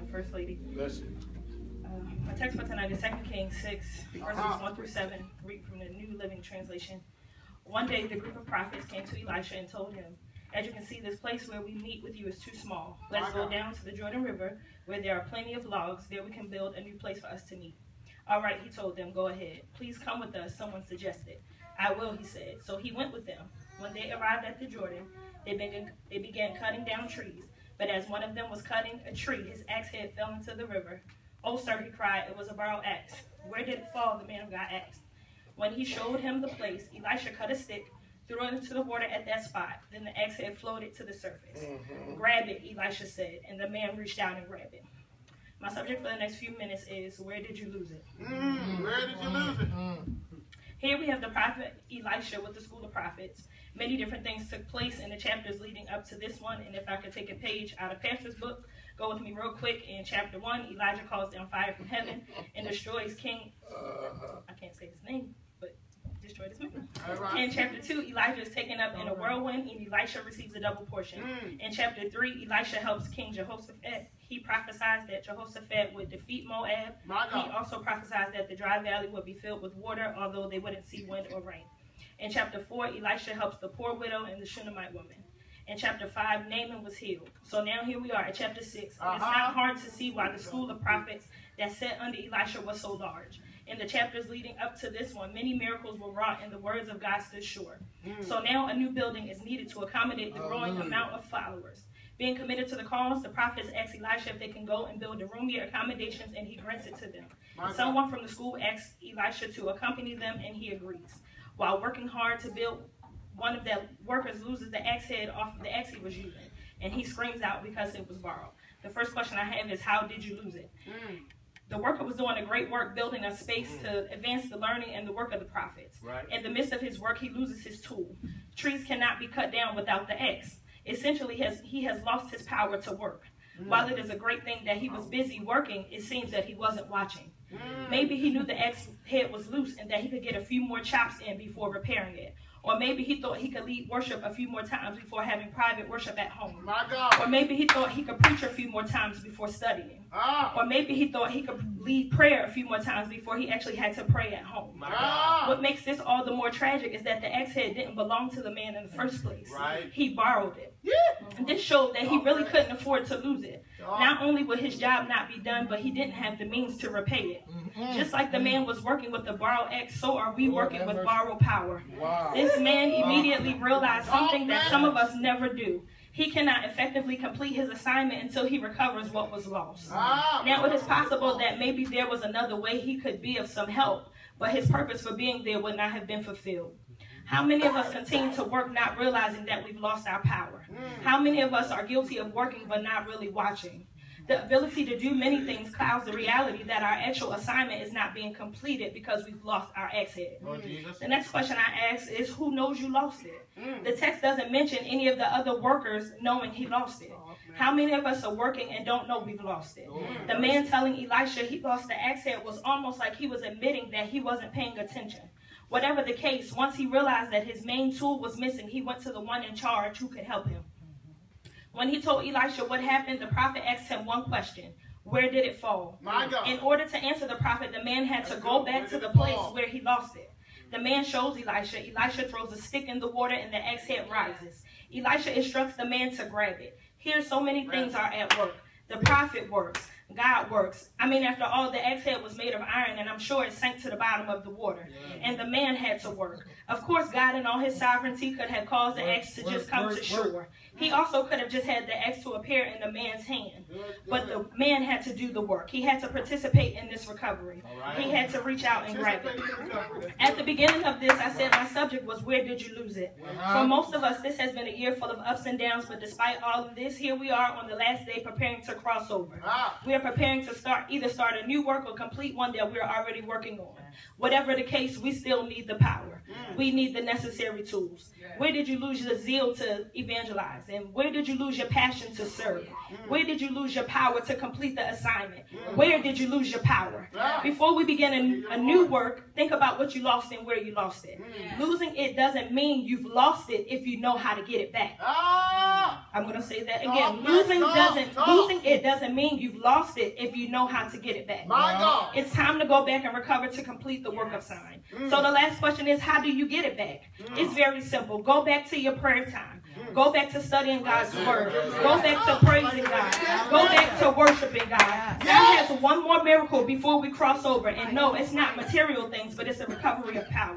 the First Lady. Bless you. My text for tonight is 2 Kings 6, verses 1 through 7, read from the New Living Translation. One day, the group of prophets came to Elisha and told him, "As you can see, this place where we meet with you is too small. Let's go down to the Jordan River, where there are plenty of logs. There we can build a new place for us to meet." "All right," he told them, "go ahead. Please come with us," someone suggested. "I will," he said. So he went with them. When they arrived at the Jordan, they began cutting down trees. But as one of them was cutting a tree, his axe head fell into the river. "Oh, sir," he cried, "it was a borrowed axe." "Where did it fall?" the man of God asked. When he showed him the place, Elisha cut a stick, threw it into the water at that spot. Then the axe head floated to the surface. "Grab it," Elisha said, and the man reached out and grabbed it. My subject for the next few minutes is, where did you lose it? Where did you lose it? Here we have the prophet Elisha with the school of prophets. Many different things took place in the chapters leading up to this one, and if I could take a page out of Pastor's book, go with me real quick. In chapter 1, Elijah calls down fire from heaven and destroys King, I can't say his name, but destroyed his man. Right. In chapter 2, Elijah is taken up in a whirlwind, and Elisha receives a double portion. In chapter 3, Elisha helps King Jehoshaphat. He prophesies that Jehoshaphat would defeat Moab. He also prophesies that the dry valley would be filled with water, although they wouldn't see wind or rain. In chapter 4, Elisha helps the poor widow and the Shunammite woman. In chapter 5, Naaman was healed. So now here we are at chapter 6. It's not hard to see why the school of prophets that sat under Elisha was so large. In the chapters leading up to this one, many miracles were wrought and the words of God stood sure. So now a new building is needed to accommodate the growing amount of followers. Being committed to the cause, the prophets ask Elisha if they can go and build a roomier accommodations, and he grants it to them. Someone from the school asks Elisha to accompany them, and he agrees. While working hard to build, one of the workers loses the axe head off of the axe he was using, and he screams out because it was borrowed. The first question I have is, how did you lose it? The worker was doing a great work building a space to advance the learning and the work of the prophets. In the midst of his work, he loses his tool. Trees cannot be cut down without the axe. Essentially, he has lost his power to work. While it is a great thing that he was busy working, it seems that he wasn't watching. Maybe he knew the axe head was loose and that he could get a few more chops in before repairing it. Or maybe he thought he could lead worship a few more times before having private worship at home. Or maybe he thought he could preach a few more times before studying. Or maybe he thought he could lead prayer a few more times before he actually had to pray at home. What makes this all the more tragic is that the axe head didn't belong to the man in the first place. He borrowed it. And this showed that he really couldn't afford to lose it. Not only would his job not be done, but he didn't have the means to repay it. Just like the man was working with the borrowed axe, so are we working with borrowed power. This man immediately realized something that some of us never do. He cannot effectively complete his assignment until he recovers what was lost. Now, it is possible that maybe there was another way he could be of some help, but his purpose for being there would not have been fulfilled. How many of us continue to work not realizing that we've lost our power? How many of us are guilty of working but not really watching? The ability to do many things clouds the reality that our actual assignment is not being completed because we've lost our axe head. The next question I ask is, who knows you lost it? The text doesn't mention any of the other workers knowing he lost it. How many of us are working and don't know we've lost it? The man telling Elisha he lost the axe head was almost like he was admitting that he wasn't paying attention. Whatever the case, once he realized that his main tool was missing, he went to the one in charge who could help him. When he told Elisha what happened, the prophet asked him one question: where did it fall? In order to answer the prophet, the man had to go back to the place where he lost it. The man shows Elisha. Elisha throws a stick in the water and the axe head rises. Elisha instructs the man to grab it. Here, so many things are at work. The prophet works. God works. I mean, after all, the axe head was made of iron, and I'm sure it sank to the bottom of the water. And the man had to work. Of course, God in all his sovereignty could have caused the axe to just come to shore. He also could have just had the axe to appear in the man's hand. But the man had to do the work. He had to participate in this recovery. He had to reach out and grab it. At the beginning of this, I said my subject was, where did you lose it? For most of us, this has been a year full of ups and downs, but despite all of this, here we are on the last day preparing to cross over. We are preparing to either start a new work or complete one that we're already working on. Whatever the case, we still need the power. We need the necessary tools. Where did you lose your zeal to evangelize? And where did you lose your passion to serve? Where did you lose your power to complete the assignment? Where did you lose your power? Before we begin a new work, think about what you lost and where you lost it. Losing it doesn't mean you've lost it if you know how to get it back. I'm going to say that again. Losing it doesn't mean you've lost it if you know how to get it back. My God. It's time to go back and recover to complete the work assigned. So the last question is, how do you get it back? It's very simple. Go back to your prayer time. Go back to studying God's word. Go back to praising God. Go back to worshiping God. God has one more miracle before we cross over. And no, it's not material things, but it's a recovery of power.